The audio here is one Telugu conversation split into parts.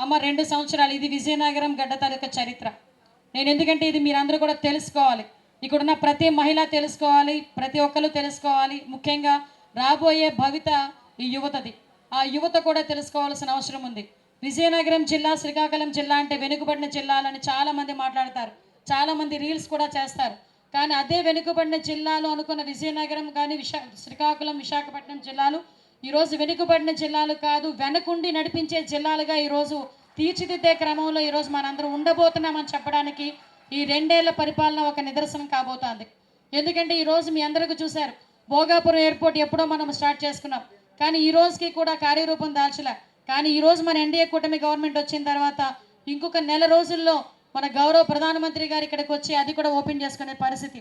అమ్మ 2 సంవత్సరాలు ఇది విజయనగరం గడ్డ తాలూకా చరిత్ర. నేను ఎందుకంటే ఇది మీరందరూ కూడా తెలుసుకోవాలి, ఇక్కడున్న ప్రతి మహిళ తెలుసుకోవాలి, ప్రతి ఒక్కరు తెలుసుకోవాలి. ముఖ్యంగా రాబోయే భవిత ఈ యువతది. ఆ యువత కూడా తెలుసుకోవాల్సిన అవసరం ఉంది. విజయనగరం జిల్లా, శ్రీకాకుళం జిల్లా అంటే వెనుకబడిన జిల్లాలని చాలామంది మాట్లాడతారు, చాలామంది రీల్స్ కూడా చేస్తారు. కానీ అదే వెనుకబడిన జిల్లాలు అనుకున్న విజయనగరం కానీ శ్రీకాకుళం, విశాఖపట్నం జిల్లాలు ఈరోజు వెనుకబడిన జిల్లాలు కాదు, వెనకుండి నడిపించే జిల్లాలుగా ఈరోజు తీర్చిదిద్దే క్రమంలో ఈరోజు మనందరం ఉండబోతున్నామని చెప్పడానికి ఈ 2 ఏళ్ల పరిపాలన ఒక నిదర్శనం కాబోతోంది. ఎందుకంటే ఈరోజు మీ అందరికీ చూశారు, భోగాపురం ఎయిర్పోర్ట్ ఎప్పుడో మనం స్టార్ట్ చేసుకున్నాం, కానీ ఈ రోజుకి కూడా కార్యరూపం దాల్చలే. కానీ ఈరోజు మన ఎన్డీఏ కూటమి గవర్నమెంట్ వచ్చిన తర్వాత ఇంకొక నెల రోజుల్లో మన గౌరవ ప్రధానమంత్రి గారు ఇక్కడికి వచ్చి అది కూడా ఓపెన్ చేసుకునే పరిస్థితి.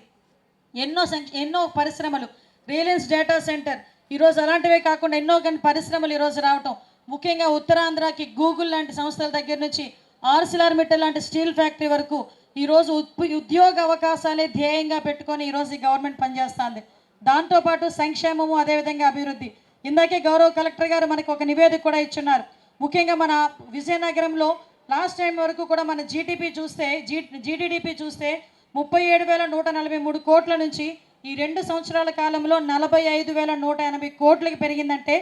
ఎన్నో పరిశ్రమలు, రిలయన్స్ డేటా సెంటర్ ఈరోజు అలాంటివే కాకుండా ఎన్నో పరిశ్రమలు ఈరోజు రావటం, ముఖ్యంగా ఉత్తరాంధ్రకి గూగుల్ లాంటి సంస్థల దగ్గర నుంచి ఆర్సిలార్మిట్టల్ లాంటి స్టీల్ ఫ్యాక్టరీ వరకు ఈరోజు ఉద్యోగ అవకాశాలే ధ్యేయంగా పెట్టుకొని ఈరోజు ఈ గవర్నమెంట్ పనిచేస్తుంది. దాంతోపాటు సంక్షేమము, అదేవిధంగా అభివృద్ధి. ఇందాకే గౌరవ కలెక్టర్ గారు మనకు ఒక నివేదిక కూడా ఇచ్చున్నారు. ముఖ్యంగా మన విజయనగరంలో లాస్ట్ టైం వరకు కూడా మన జీడిపి చూస్తే 37,143 కోట్ల నుంచి ఈ 2 సంవత్సరాల కాలంలో 45,180 కోట్లకి పెరిగిందంటే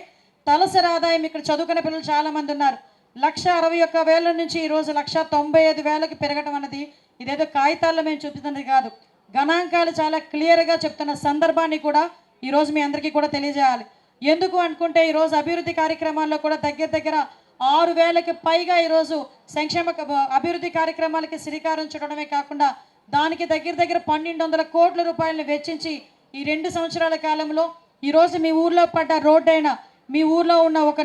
తలసరి ఆదాయం ఇక్కడ చదువుకునే పిల్లలు చాలామంది ఉన్నారు. 1,61,000 నుంచి ఈరోజు 1,95,000కి పెరగడం అన్నది ఇదేదో కాగితాల్లో మేము చూపుతున్నది కాదు, గణాంకాలు చాలా క్లియర్గా చెప్తున్న సందర్భాన్ని కూడా ఈరోజు మీ అందరికీ కూడా తెలియజేయాలి. ఎందుకు అనుకుంటే ఈరోజు అభివృద్ధి కార్యక్రమాల్లో కూడా దగ్గర 6,000కి పైగా ఈరోజు సంక్షేమ అభివృద్ధి కార్యక్రమాలకి శ్రీకారం చుట్టడమే కాకుండా దానికి దగ్గర 1,200 కోట్ల రూపాయలను వెచ్చించి ఈ 2 సంవత్సరాల కాలంలో ఈరోజు మీ ఊర్లో పడ్డ రోడ్డైనా, మీ ఊర్లో ఉన్న ఒక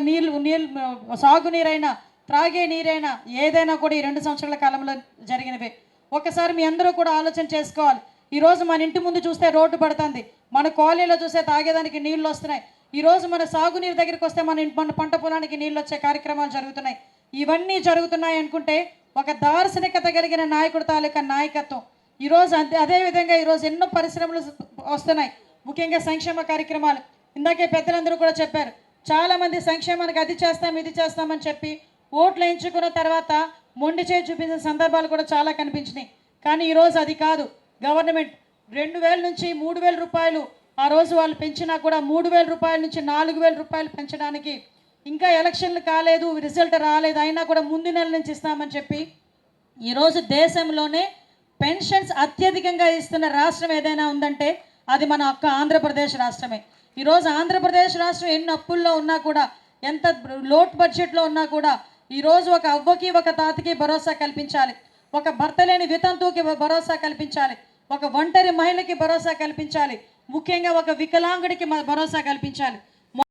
సాగునీరైనా, త్రాగే నీరైనా ఏదైనా కూడా ఈ 2 సంవత్సరాల కాలంలో జరిగినవే. ఒకసారి మీ అందరూ కూడా ఆలోచన చేసుకోవాలి. ఈరోజు మన ఇంటి ముందు చూస్తే రోడ్డు పడుతుంది, మన కాలనీలో చూస్తే తాగేదానికి నీళ్లు వస్తున్నాయి. ఈరోజు మన సాగునీరు దగ్గరికి వస్తే మన పంట పొలానికి నీళ్ళు వచ్చే కార్యక్రమాలు జరుగుతున్నాయి. ఇవన్నీ జరుగుతున్నాయి అనుకుంటే ఒక దార్శనికత కలిగిన నాయకుడు తాలూకా నాయకత్వం. ఈరోజు అదేవిధంగా ఈరోజు ఎన్నో పరిశ్రమలు వస్తున్నాయి, ముఖ్యంగా సంక్షేమ కార్యక్రమాలు. ఇందాకే పెద్దలందరూ కూడా చెప్పారు, చాలామంది సంక్షేమానికి అది చేస్తాం ఇది చేస్తామని చెప్పి ఓట్లు ఎంచుకున్న తర్వాత మొండి చేయి చూపించిన సందర్భాలు కూడా చాలా కనిపించినాయి. కానీ ఈరోజు అది కాదు. గవర్నమెంట్ 2,000 నుంచి 3,000 రూపాయలు ఆ రోజు వాళ్ళు పెంచినా కూడా 3,000 రూపాయల నుంచి 4,000 రూపాయలు పెంచడానికి ఇంకా ఎలక్షన్లు కాలేదు, రిజల్ట్ రాలేదు, అయినా కూడా ముందు నెల నుంచి ఇస్తామని చెప్పి ఈరోజు దేశంలోనే పెన్షన్స్ అత్యధికంగా ఇస్తున్న రాష్ట్రం ఏదైనా ఉందంటే అది మన ఒక్క ఆంధ్రప్రదేశ్ రాష్ట్రమే. ఈరోజు ఆంధ్రప్రదేశ్ రాష్ట్రం ఎన్ని అప్పుల్లో ఉన్నా కూడా, ఎంత లోట్ బడ్జెట్లో ఉన్నా కూడా ఈరోజు ఒక అవ్వకి ఒక తాతకి భరోసా కల్పించాలి, ఒక భర్త లేని వితంతువుకి భరోసా కల్పించాలి, ఒక ఒంటరి మహిళకి భరోసా కల్పించాలి, ముఖ్యంగా ఒక వికలాంగుడికి భరోసా కల్పించాలి.